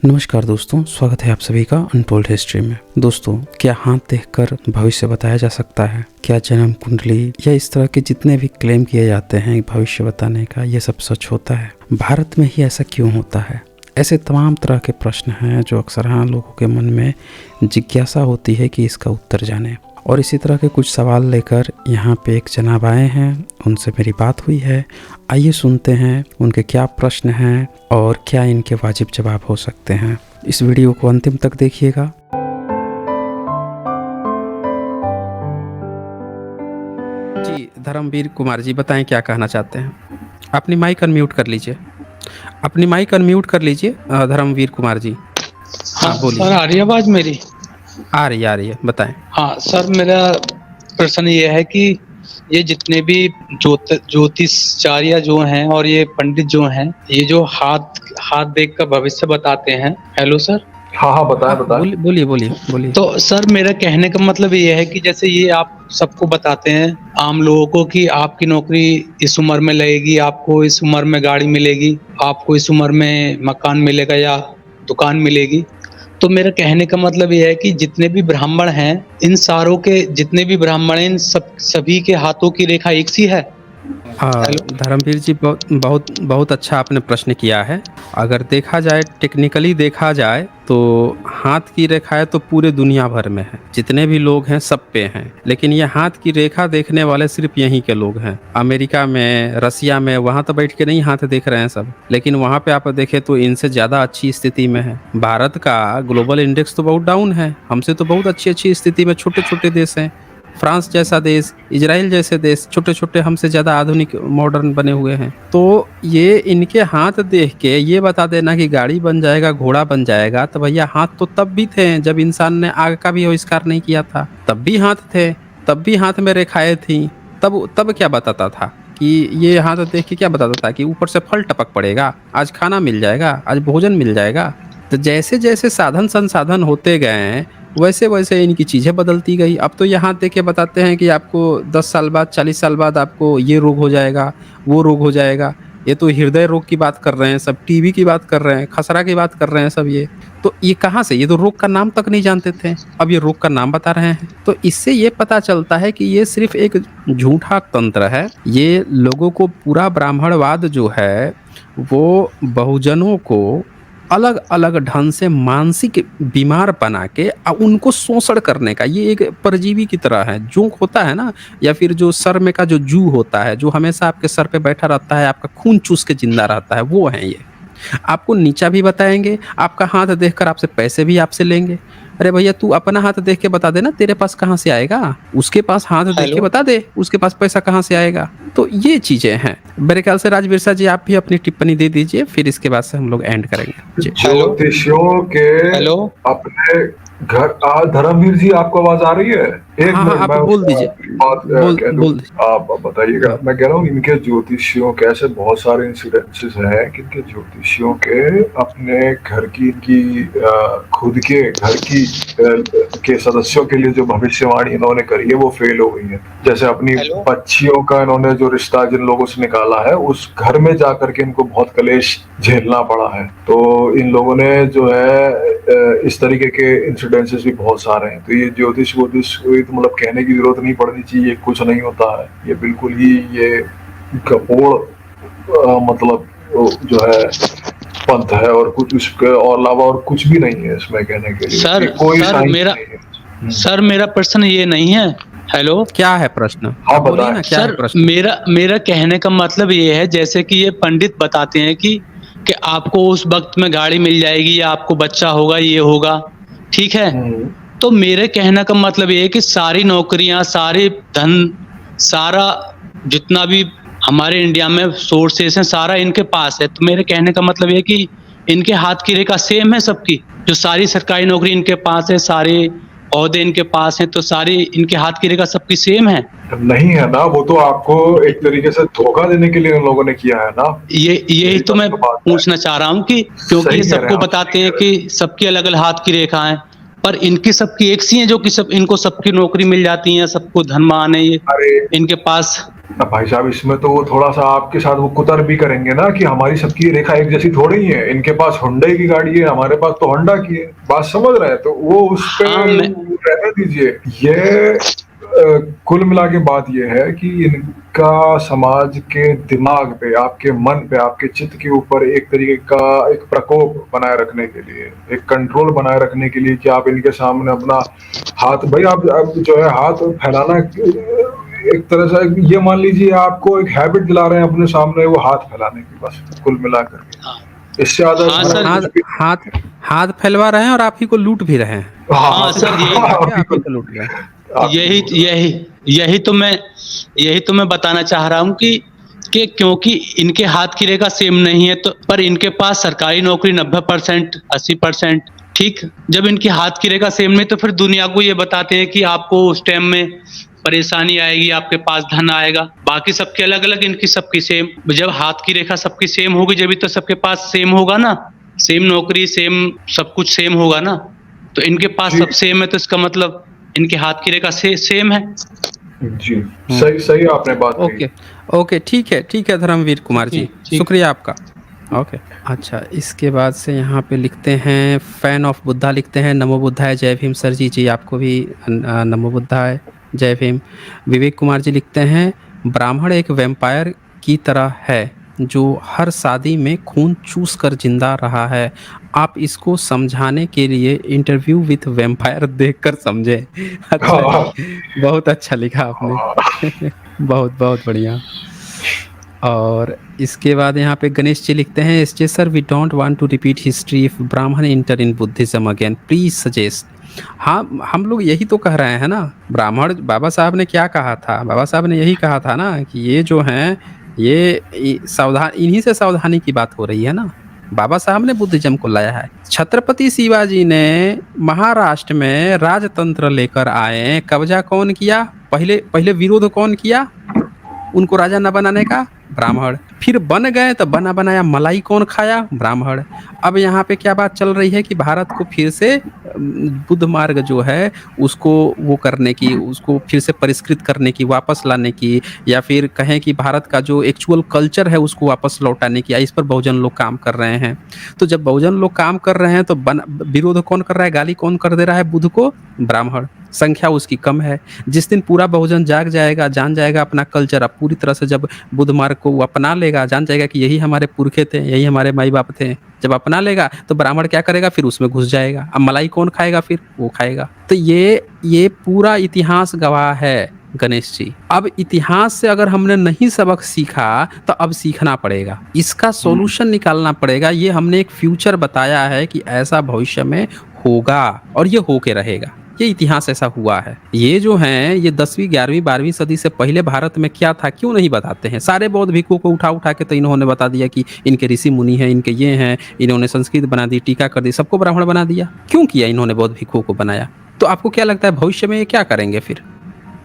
नमस्कार दोस्तों, स्वागत है आप सभी का अनटोल्ड हिस्ट्री में। दोस्तों, क्या हाथ देखकर भविष्य बताया जा सकता है? क्या जन्म कुंडली या इस तरह के जितने भी क्लेम किए जाते हैं भविष्य बताने का, ये सब सच होता है? भारत में ही ऐसा क्यों होता है? ऐसे तमाम तरह के प्रश्न हैं जो अक्सर लोगों के मन में जिज्ञासा होती है कि इसका उत्तर जाने। और इसी तरह के कुछ सवाल लेकर यहाँ पे एक जनाब आए हैं, उनसे मेरी बात हुई है। आइए सुनते हैं उनके क्या प्रश्न हैं और क्या इनके वाजिब जवाब हो सकते हैं। इस वीडियो को अंतिम तक देखिएगा। जी, धर्मवीर कुमार जी, बताएं क्या कहना चाहते हैं। अपनी माइक अनम्यूट कर लीजिए। धर्मवीर कुमार जी। हाँ बोलिए। सर, आ रही है आवाज मेरी? आ रही है, बताएं। हाँ सर, मेरा प्रश्न ये है कि ये जितने भी ज्योतिषचार्य जो हैं और ये पंडित जो हैं, ये जो हाथ हाथ देख कर भविष्य बताते हैं। Hello sir. हाँ बताएं। बोलिए। तो सर, मेरा कहने का मतलब ये है कि जैसे ये आप सबको बताते हैं आम लोगों को कि आपकी नौकरी इस उम्र में लगेगी, आपको इस उम्र में गाड़ी मिलेगी, आपको इस उम्र में मकान मिलेगा या दुकान मिलेगी। तो मेरा कहने का मतलब ये है कि जितने भी ब्राह्मण हैं, इन सारों के जितने भी ब्राह्मण हैं, इन सभी के हाथों की रेखा एक सी है। धर्मवीर जी, बहुत अच्छा आपने प्रश्न किया है। अगर देखा जाए, टेक्निकली देखा जाए तो हाथ की रेखाएं तो पूरे दुनिया भर में है, जितने भी लोग हैं सब पे हैं। लेकिन ये हाथ की रेखा देखने वाले सिर्फ यहीं के लोग हैं। अमेरिका में, रसिया में, वहाँ तो बैठ के नहीं हाथ देख रहे हैं सब, लेकिन वहाँ पे आप देखें तो इनसे ज़्यादा अच्छी स्थिति में है। भारत का ग्लोबल इंडेक्स तो बहुत डाउन है, हमसे तो बहुत अच्छी स्थिति में छोटे छोटे देश हैं। फ्रांस जैसा देश, इजराइल जैसे देश छोटे छोटे हमसे ज़्यादा आधुनिक मॉडर्न बने हुए हैं। तो ये इनके हाथ देख के ये बता देना कि गाड़ी बन जाएगा, घोड़ा बन जाएगा, तो भैया हाथ तो तब भी थे जब इंसान ने आग का भी आविष्कार नहीं किया था। तब भी हाथ थे, तब भी हाथ में रेखाएं थी। तब क्या बताता था कि ये हाथ देख के क्या बताता था कि ऊपर से फल टपक पड़ेगा, आज खाना मिल जाएगा, आज भोजन मिल जाएगा। तो जैसे जैसे साधन संसाधन होते गए वैसे वैसे इनकी चीज़ें बदलती गई। अब तो यहाँ देख के बताते हैं कि आपको 10 साल बाद, 40 साल बाद आपको ये रोग हो जाएगा, वो रोग हो जाएगा। ये तो हृदय रोग की बात कर रहे हैं सब, टीबी की बात कर रहे हैं, खसरा की बात कर रहे हैं सब। ये तो ये कहाँ से? ये तो रोग का नाम तक नहीं जानते थे, अब ये रोग का नाम बता रहे हैं। तो इससे ये पता चलता है कि ये सिर्फ एक झूठा तंत्र है। ये लोगों को, पूरा ब्राह्मणवाद जो है वो बहुजनों को अलग अलग ढंग से मानसिक बीमार बना के उनको शोषण करने का, ये एक परजीवी की तरह है। जोंक होता है ना, या फिर जो सर में का जो जू होता है, जो हमेशा आपके सर पे बैठा रहता है, आपका खून चूस के जिंदा रहता है, वो है ये। आपको नीचा भी बताएंगे, आपका हाथ देखकर आपसे पैसे भी आपसे लेंगे। अरे भैया, तू अपना हाथ देख के बता देना, तेरे पास कहाँ से आएगा? उसके पास हाथ देख के बता दे, उसके पास पैसा कहाँ से आएगा? तो ये चीजें हैं। मेरे ख्याल से राजवीर साहब जी, आप भी अपनी टिप्पणी दे दीजिए, फिर इसके बाद से हम लोग एंड करेंगे। ज्योतिषियों के अपने घर। धर्मवीर जी, आपको आवाज आ रही है? एक मिनट, आप मैं बोल दीजिए। आप बताइएगा। मैं कह रहा हूँ, इनके ज्योतिषियों के ऐसे बहुत सारे इंसिडेंसेस हैं कि इनके ज्योतिषियों के अपने घर की, इनकी खुद के घर की के सदस्यों के लिए जो भविष्यवाणी इन्होंने करी है वो फेल हो गई है। जैसे अपनी बच्चियों का इन्होंने जो रिश्ता जिन लोगों से निकाला है, उस घर में जाकर के इनको बहुत कलेश झेलना पड़ा है। तो इन लोगों ने जो है इस तरीके के इंसिडेंसेस भी बहुत सारे हैं। तो ये ज्योतिष तो मतलब कहने की जरूरत नहीं पड़नी चाहिए, कुछ नहीं होता है। ये बिल्कुल ही ये कपोड़ मतलब जो है पंथ है, और कुछ उसके और अलावा और कुछ भी नहीं है इसमें कहने के लिए। सर, मेरा प्रश्न ये नहीं है। हेलो, क्या है प्रश्न? हाँ बताइए सर। मेरा कहने का मतलब ये है, जैसे कि ये पंडित बताते हैं कि आपको उस वक्त में गाड़ी मिल जाएगी या आपको बच्चा होगा, ये होगा, ठीक है। तो मेरे कहने का मतलब ये है कि सारी नौकरियां, सारे धन, सारा जितना भी हमारे इंडिया में सोर्सेस हैं, सारा इनके पास है। तो मेरे कहने का मतलब ये है कि इनके हाथ की रेखा सेम है सबकी। जो सारी सरकारी नौकरी इनके पास है, सारे ओहदे इनके पास हैं, तो सारी इनके हाथ की रेखा सबकी सेम है। नहीं है ना, वो तो आपको एक तरीके से धोखा देने के लिए उन लोगों ने किया है ना। यही तो मैं पूछना चाह रहा हूँ कि क्योंकि ये सबको बताते हैं कि सबकी अलग अलग हाथ की रेखा है, पर इनकी सबकी एक सी है, जो कि सब इनको सबकी नौकरी मिल जाती है, सबको धनवान है ये, इनके पास भाई साहब इसमें तो वो थोड़ा सा आपके साथ वो कुतर भी करेंगे ना कि हमारी सबकी रेखा एक जैसी थोड़ी ही है, इनके पास हुंडई की गाड़ी है, हमारे पास तो होंडा की है, बात समझ रहे हैं? तो वो उस पे हाँ मैं रहने दीजिए। ये कुल मिला के बात ये है कि इनका समाज के दिमाग पे, आपके मन पे, आपके चित्त के ऊपर एक तरीके का एक प्रकोप बनाए रखने के लिए, एक कंट्रोल बनाए रखने के लिए कि आप इनके सामने अपना हाथ, भाई आप जो है हाथ फैलाना, एक तरह से ये मान लीजिए आपको एक हैबिट दिला रहे हैं अपने सामने वो हाथ फैलाने की, बस कुल मिला करके इससे ज्यादा हाँ इसमें सर कुछ भी हाथ हाथ फैलवा रहे हैं और आप ही को लूट भी रहे हैं। हाँ सर आप ही बिल्कुल को लूट रहे हैं। यही यही यही तो मैं यही तो मैं बताना चाह रहा हूँ कि क्योंकि इनके हाथ की रेखा सेम नहीं है, तो पर इनके पास सरकारी नौकरी 90% 80%, ठीक। जब इनकी हाथ की रेखा सेम नहीं तो फिर दुनिया को ये बताते हैं कि आपको उस टाइम में परेशानी आएगी, आपके पास धन आएगा। बाकी सबके अलग अलग, इनकी सबकी सेम। जब हाथ की रेखा सबकी सेम होगी जब तो सबके पास सेम होगा ना, सेम नौकरी, सेम सब कुछ सेम होगा ना। तो इनके पास जी सब सेम है तो इसका मतलब इनके हाथ की रेखा सेम है। जी, सही सही आपने बात कही। ओके ओके, ठीक है धर्मवीर कुमार जी, ठीक। शुक्रिया आपका। ओके, अच्छा इसके बाद से यहाँ पे लिखते हैं फैन ऑफ बुद्धा, लिखते हैं नमो बुद्धाय जय भीम। सर जी जी आपको भी नमो बुद्धाय जय भीम। विवेक कुमार जी लिखते हैं ब्राह्मण एक वैम्पायर की तरह है जो हर शादी में खून चूस कर जिंदा रहा है। आप इसको समझाने के लिए इंटरव्यू विथ वैम्पायर देखकर समझे। अच्छा हाँ, जी, बहुत अच्छा लिखा आपने। बहुत बहुत बढ़िया। और इसके बाद यहाँ पे गणेश जी लिखते हैं SJ sir we don't want to repeat history if Brahmin enter in Buddhism again please suggest. हाँ, हम लोग यही तो कह रहे हैं ना। ब्राह्मण बाबा साहब ने क्या कहा था? बाबा साहब ने यही कहा था ना कि ये जो हैं ये सावधान, इन्हीं से सावधानी की बात हो रही है ना। बाबा साहब ने बुद्धिज्म को लाया है। छत्रपति शिवाजी ने महाराष्ट्र में राजतंत्र लेकर आए, कब्जा कौन किया? पहले पहले विरोध कौन किया उनको राजा न बनाने का? ब्राह्मण। फिर बन गए तो बना बनाया मलाई कौन खाया? ब्राह्मण। अब यहाँ पे क्या बात चल रही है कि भारत को फिर से बुद्ध मार्ग जो है उसको वो करने की, उसको फिर से परिष्कृत करने की, वापस लाने की, या फिर कहें कि भारत का जो एक्चुअल कल्चर है उसको वापस लौटाने की, इस पर बहुजन लोग काम कर रहे हैं। तो जब बहुजन लोग काम कर रहे हैं तो विरोध कौन कर रहा है, गाली कौन कर दे रहा है बुद्ध को? ब्राह्मण। संख्या उसकी कम है। जिस दिन पूरा बहुजन जाग जाएगा, जान जाएगा अपना कल्चर, अब पूरी तरह से जब बुद्ध मार्ग को अपना लेगा, जान जाएगा कि यही हमारे पुरखे थे, यही हमारे माई बाप थे, जब अपना लेगा तो ब्राह्मण क्या करेगा? फिर उसमें घुस जाएगा। अब मलाई कौन खाएगा? फिर वो खाएगा। तो ये पूरा इतिहास गवाह है गणेश जी। अब इतिहास से अगर हमने नहीं सबक सीखा तो अब सीखना पड़ेगा, इसका सॉल्यूशन निकालना पड़ेगा। ये हमने एक फ्यूचर बताया है कि ऐसा भविष्य में होगा और ये होके रहेगा। ये इतिहास ऐसा हुआ है। ये जो हैं ये 10वीं 11वीं 12वीं सदी से पहले भारत में क्या था क्यों नहीं बताते हैं? सारे बौद्ध भिक्षुओं को उठा उठा के तो इन्होंने बता दिया कि इनके ऋषि मुनि हैं, इनके ये हैं, इन्होंने संस्कृत बना दी, टीका कर दी, सबको ब्राह्मण बना दिया। क्यों किया इन्होंने? बौद्ध भिक्षुओं को बनाया। तो आपको क्या लगता है भविष्य में ये क्या करेंगे?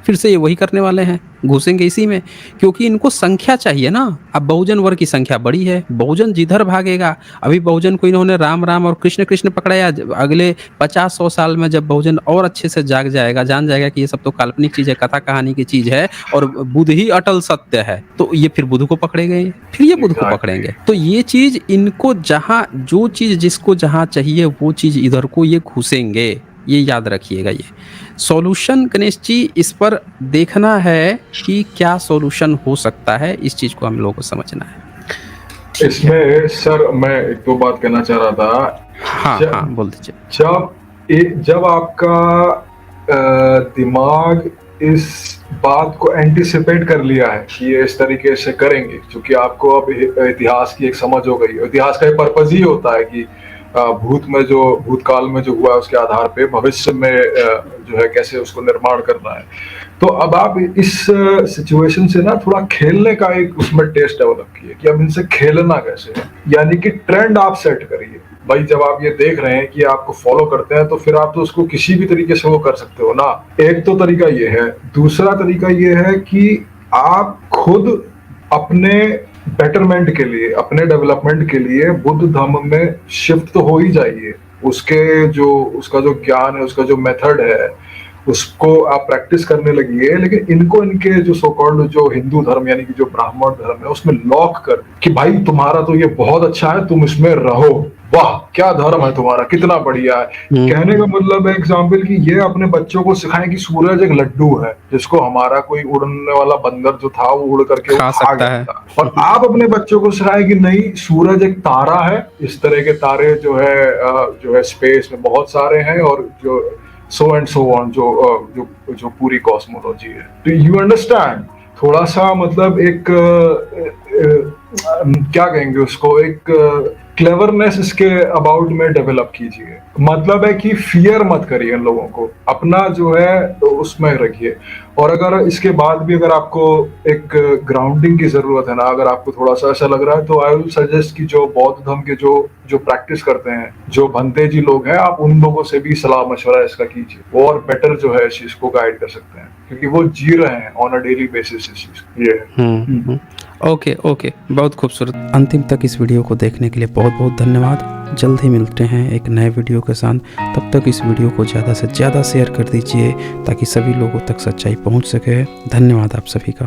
फिर से ये वही करने वाले हैं, घुसेंगे इसी में, क्योंकि इनको संख्या चाहिए ना। अब बहुजन वर्ग की संख्या बड़ी है, बहुजन जिधर भागेगा। अभी बहुजन को इन्होंने राम राम और कृष्ण कृष्ण पकड़ाया। अगले 50-100 साल में जब बहुजन और अच्छे से जाग जाएगा, जान जाएगा कि ये सब तो काल्पनिक चीज है, कथा कहानी की चीज है और बुद्ध ही अटल सत्य है, तो ये फिर बुद्ध को पकड़ेंगे, फिर ये बुद्ध को पकड़ेंगे। तो ये चीज इनको जहां जो चीज जिसको जहां चाहिए वो चीज इधर को ये घुसेंगे, ये याद रखिएगा। ये सॉल्यूशन गणेश जी इस पर देखना है कि क्या सॉल्यूशन हो सकता है, इस चीज को हम लोगों को समझना है। इसमें सर मैं एक दो बात कहना चाह रहा था। हाँ बोल दीजिए। जब आपका दिमाग इस बात को एंटिसिपेट कर लिया है कि ये इस तरीके से करेंगे, क्योंकि आपको अब इतिहास की एक समझ हो गई है। इतिहास का एक पर्पज ही होता है कि भूतकाल में जो हुआ है उसके आधार पे भविष्य में जो है कैसे उसको निर्माण करना है। तो अब आप इस सिचुएशन से ना थोड़ा खेलने का एक उसमें टेस्ट डेवलप किए कि अब इनसे खेलना कैसे है, यानी कि ट्रेंड आप सेट करिए। भाई जब आप ये देख रहे हैं कि आपको फॉलो करते हैं तो फिर आप तो उसको किसी भी तरीके से वो कर सकते हो ना। एक तो तरीका ये है। दूसरा तरीका ये है कि आप खुद अपने बेटरमेंट के लिए, अपने डेवलपमेंट के लिए बुद्ध धर्म में शिफ्ट तो हो ही जाइए। उसका जो ज्ञान है, उसका जो मेथड है उसको आप प्रैक्टिस करने लगिए, लेकिन इनको इनके जो सो कॉल्ड जो हिंदू धर्म यानी कि जो ब्राह्मण धर्म है उसमें लॉक कर कि भाई तुम्हारा तो ये बहुत अच्छा है, तुम इसमें रहो, वाह क्या धर्म है तुम्हारा, कितना बढ़िया है। कहने का मतलब है एग्जाम्पल कि ये अपने बच्चों को सिखाएं कि सूरज एक लड्डू है जिसको हमारा कोई उड़ने वाला बंदर जो था वो उड़ करके वो खा खा सकता गया है। था, और आप अपने बच्चों को सिखाएं कि नहीं, सूरज एक तारा है, इस तरह के तारे जो है स्पेस में बहुत सारे हैं, और जो सो एंड सो ऑन जो पूरी कॉस्मोलॉजी है। तो यू अंडरस्टैंड, थोड़ा सा मतलब एक क्या कहेंगे उसको, एक क्लेवरनेस इसके अबाउट में डेवलप कीजिए। मतलब है कि फियर मत करिए इन लोगों को, अपना जो है तो उसमें रखिए। और अगर इसके बाद भी अगर आपको एक ग्राउंडिंग की जरूरत है ना, अगर आपको थोड़ा सा ऐसा लग रहा है, तो आई विल सजेस्ट कि जो बौद्ध धर्म के जो प्रैक्टिस करते हैं, जो भंते जी लोग हैं, आप उन लोगों से भी सलाह मशवरा इसका कीजिए, वो और बेटर जो है इस चीज को गाइड कर सकते हैं, क्योंकि वो जी रहे हैं ऑन अ डेली बेसिस इस चीज। ये ओके ओके, बहुत खूबसूरत। अंतिम तक इस वीडियो को देखने के लिए बहुत बहुत धन्यवाद। जल्द ही मिलते हैं एक नए वीडियो के साथ। तब तक इस वीडियो को ज़्यादा से ज़्यादा शेयर कर दीजिए ताकि सभी लोगों तक सच्चाई पहुंच सके। धन्यवाद आप सभी का।